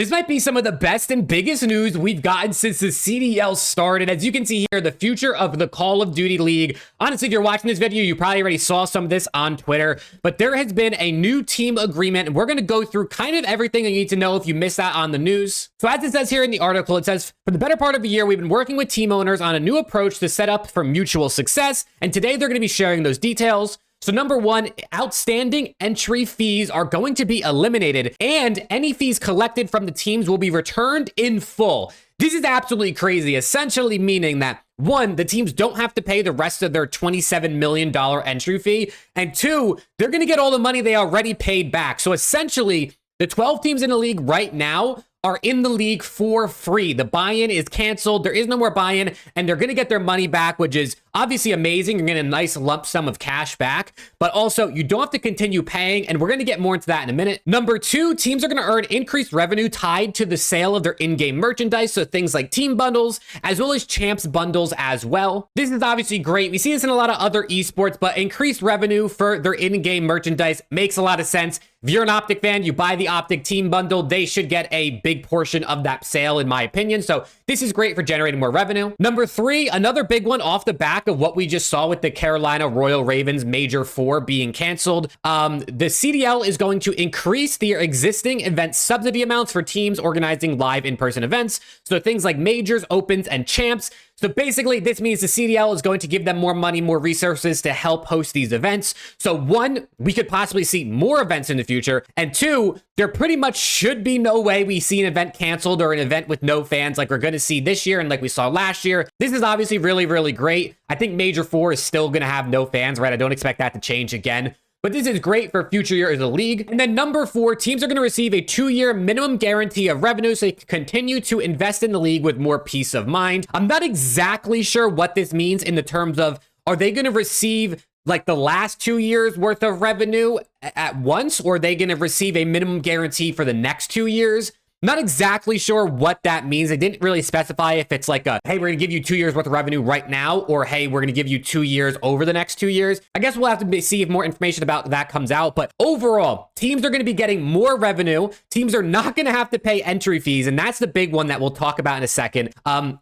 This might be some of the best and biggest news we've gotten since the CDL started. As you can see here, the future of the Call of Duty League. Honestly, if you're watching this video, you probably already saw some of this on Twitter, but there has been a new team agreement, and we're going to go through kind of everything you need to know if you missed that on the news. So as it says here in the article, it says, for the better part of a year, we've been working with team owners on a new approach to set up for mutual success, and today they're going to be sharing those details. So number one, outstanding entry fees are going to be eliminated, and any fees collected from the teams will be returned in full. This is absolutely crazy, essentially meaning that one, the teams don't have to pay the rest of their $27 million entry fee, and two, they're going to get all the money they already paid back. So essentially, the 12 teams in the league right now are in the league for free. The buy-in is canceled. There is no more buy-in, and they're going to get their money back, which is obviously amazing. You're getting a nice lump sum of cash back, but also you don't have to continue paying, and we're going to get more into that in a minute. Number two, teams are going to earn increased revenue tied to the sale of their in-game merchandise, so things like team bundles, as well as champs bundles as well. This is obviously great. We see this in a lot of other esports, but increased revenue for their in-game merchandise makes a lot of sense. If you're an OPTIC fan, you buy the OPTIC team bundle, they should get a big portion of that sale, in my opinion. So this is great for generating more revenue. Number three, another big one off the back of what we just saw with the Carolina Royal Ravens Major 4 being canceled. The CDL is going to increase their existing event subsidy amounts for teams organizing live in-person events. So things like majors, opens, and champs. So basically, this means the CDL is going to give them more money, more resources to help host these events. So one, we could possibly see more events in the future. And two, there pretty much should be no way we see an event canceled or an event with no fans like we're going to see this year and like we saw last year. This is obviously really, really great. I think Major 4 is still going to have no fans, right? I don't expect that to change again. But this is great for future years of the league. And then number four, teams are going to receive a 2-year minimum guarantee of revenue so they can continue to invest in the league with more peace of mind. I'm not exactly sure what this means in the terms of, are they going to receive like the last 2 years worth of revenue at once, or are they going to receive a minimum guarantee for the next 2 years? Not exactly sure what that means. They didn't really specify if it's like a, hey, we're going to give you 2 years worth of revenue right now, or hey, we're going to give you 2 years over the next 2 years. I guess we'll have to see if more information about that comes out. But overall, teams are going to be getting more revenue. Teams are not going to have to pay entry fees. And that's the big one that we'll talk about in a second.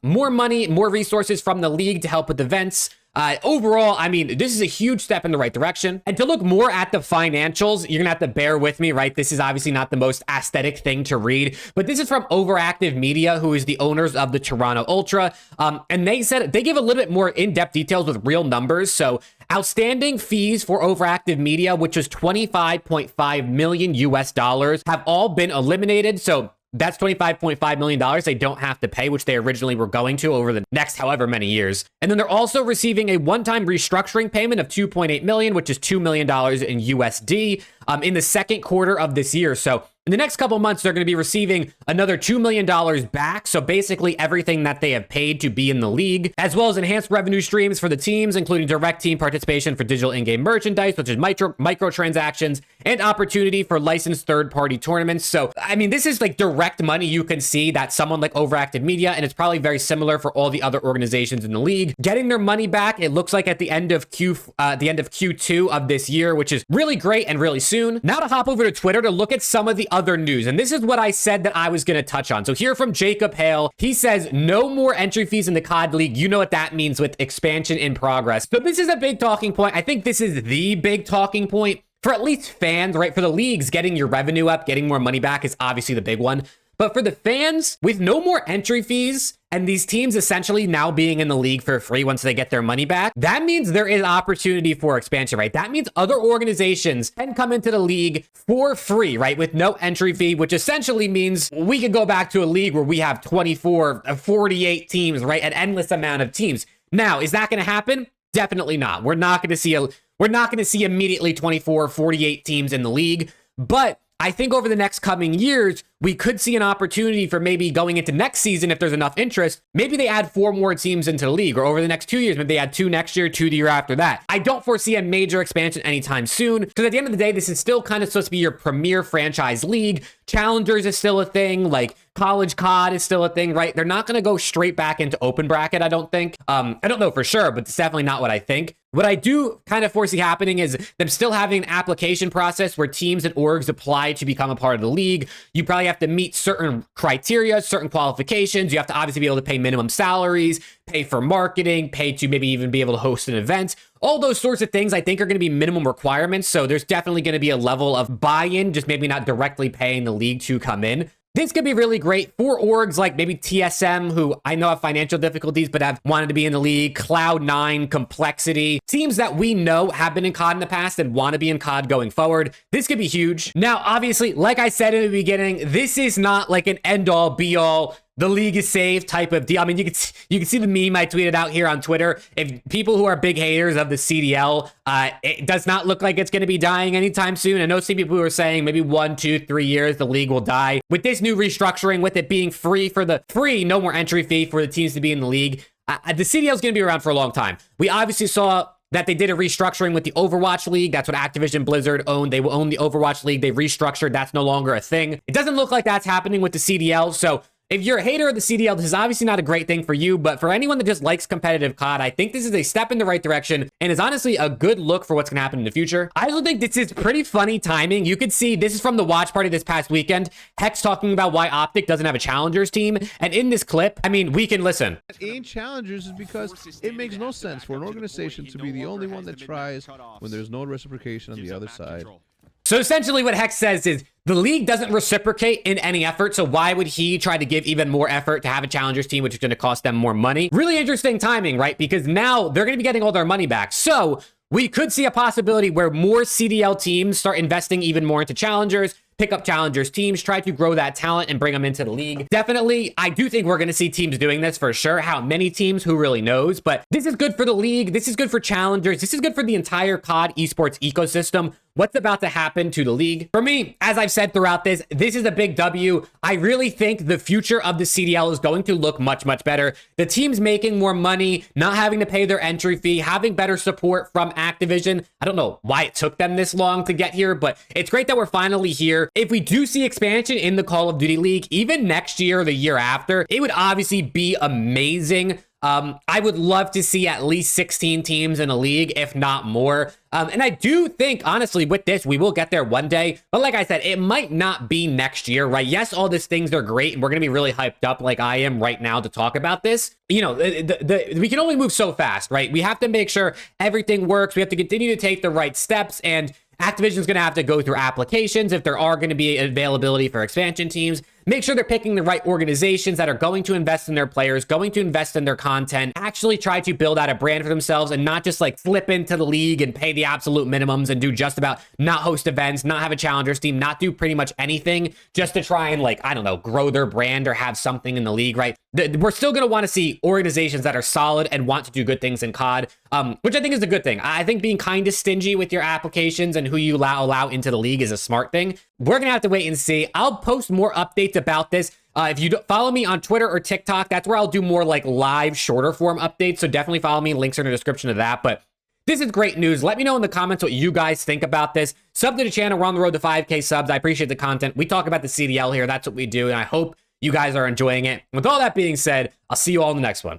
More money, more resources from the league to help with events. Overall, I mean, this is a huge step in the right direction. And to look more at the financials, you're gonna have to bear with me, right? This is obviously not the most aesthetic thing to read, but this is from Overactive Media, who is the owners of the Toronto Ultra. And they said they give a little bit more in-depth details with real numbers. So outstanding fees for Overactive Media, which was 25.5 million US dollars, have all been eliminated. So that's $25.5 million they don't have to pay, which they originally were going to over the next however many years. And then they're also receiving a one-time restructuring payment of $2.8 million, which is $2 million in USD in the second quarter of this year. So in the next couple of months, they're going to be receiving another $2 million back. So basically everything that they have paid to be in the league, as well as enhanced revenue streams for the teams, including direct team participation for digital in-game merchandise, which is microtransactions, and opportunity for licensed third-party tournaments. So, I mean, this is like direct money you can see that someone like Overactive Media, and it's probably very similar for all the other organizations in the league, getting their money back. It looks like at the end of Q2 of this year, which is really great and really soon. Now to hop over to Twitter to look at some of the other news. And this is what I said that I was going to touch on. So here from Jacob Hale, he says, no more entry fees in the COD League. You know what that means with expansion in progress. So this is a big talking point. I think this is the big talking point for at least fans, right? For the leagues, getting your revenue up, getting more money back is obviously the big one. But for the fans, with no more entry fees and these teams essentially now being in the league for free once they get their money back, that means there is opportunity for expansion, right? That means other organizations can come into the league for free, right? With no entry fee, which essentially means we could go back to a league where we have 24, 48 teams, right? An endless amount of teams. Now, is that going to happen? Definitely not. We're not going to see immediately 24, 48 teams in the league, but I think over the next coming years, we could see an opportunity for maybe going into next season if there's enough interest. Maybe they add 4 more teams into the league, or over the next 2 years, maybe they add 2 next year, 2 the year after that. I don't foresee a major expansion anytime soon, because at the end of the day, this is still kind of supposed to be your premier franchise league. Challengers is still a thing, like college COD is still a thing, right? They're not going to go straight back into open bracket, I don't think. I don't know for sure, but it's definitely not what I think. What I do kind of foresee happening is them still having an application process where teams and orgs apply to become a part of the league. You probably have to meet certain criteria, certain qualifications. You have to obviously be able to pay minimum salaries, pay for marketing, pay to maybe even be able to host an event. All those sorts of things I think are going to be minimum requirements. So there's definitely going to be a level of buy-in, just maybe not directly paying the league to come in. This could be really great for orgs like maybe TSM, who I know have financial difficulties, but have wanted to be in the league, Cloud9, Complexity, teams that we know have been in COD in the past and want to be in COD going forward. This could be huge. Now, obviously, like I said in the beginning, this is not like an end-all, be-all, the league is saved type of deal. I mean, you can see the meme I tweeted out here on Twitter. If people who are big haters of the CDL, it does not look like it's going to be dying anytime soon. I know some people who are saying maybe 1, 2, 3 years the league will die. With this new restructuring, with it being free, no more entry fee for the teams to be in the league, the CDL is going to be around for a long time. We obviously saw that they did a restructuring with the Overwatch League. That's what Activision Blizzard owned. They will own the Overwatch League. They restructured. That's no longer a thing. It doesn't look like that's happening with the CDL. So if you're a hater of the CDL, this is obviously not a great thing for you, but for anyone that just likes competitive COD, I think this is a step in the right direction and is honestly a good look for what's going to happen in the future. I also think this is pretty funny timing. You could see this is from the watch party this past weekend. Hex talking about why OPTIC doesn't have a challengers team. And in this clip, I mean, we can listen. Ain't challengers is because it makes no sense for an organization to be the only one that tries when there's no reciprocation on the other side. So essentially what Hex says is the league doesn't reciprocate in any effort, so why would he try to give even more effort to have a challengers team, which is going to cost them more money? Really interesting timing, right? Because now they're going to be getting all their money back. So we could see a possibility where more CDL teams start investing even more into challengers, pick up challengers teams, try to grow that talent and bring them into the league. Definitely, I do think we're going to see teams doing this for sure. How many teams, who really knows? But this is good for the league. This is good for challengers. This is good for the entire COD esports ecosystem. What's about to happen to the league? For me, as I've said throughout this is a big W. I really think the future of the CDL is going to look much, much better. The teams making more money, not having to pay their entry fee, having better support from Activision. I don't know why it took them this long to get here, but it's great that we're finally here. If we do see expansion in the Call of Duty League, even next year or the year after, it would obviously be amazing. I would love to see at least 16 teams in a league, if not more. And I do think, honestly, with this, we will get there one day. But like I said, it might not be next year, right? Yes, all these things are great, and we're going to be really hyped up like I am right now to talk about this. You know, we can only move so fast, right? We have to make sure everything works. We have to continue to take the right steps, and Activision's going to have to go through applications if there are going to be availability for expansion teams. Make sure they're picking the right organizations that are going to invest in their players, going to invest in their content, actually try to build out a brand for themselves and not just like slip into the league and pay the absolute minimums and do just about not host events, not have a challengers team, not do pretty much anything just to try and, like, I don't know, grow their brand or have something in the league, right? We're still going to want to see organizations that are solid and want to do good things in COD, which I think is a good thing. I think being kind of stingy with your applications and who you allow into the league is a smart thing. We're going to have to wait and see. I'll post more updates about this. If you follow me on Twitter or TikTok, that's where I'll do more like live, shorter form updates. So definitely follow me. Links are in the description of that. But this is great news. Let me know in the comments what you guys think about this. Sub to the channel. We're on the road to 5K subs. I appreciate the content. We talk about the CDL here. That's what we do. And I hope you guys are enjoying it. With all that being said, I'll see you all in the next one.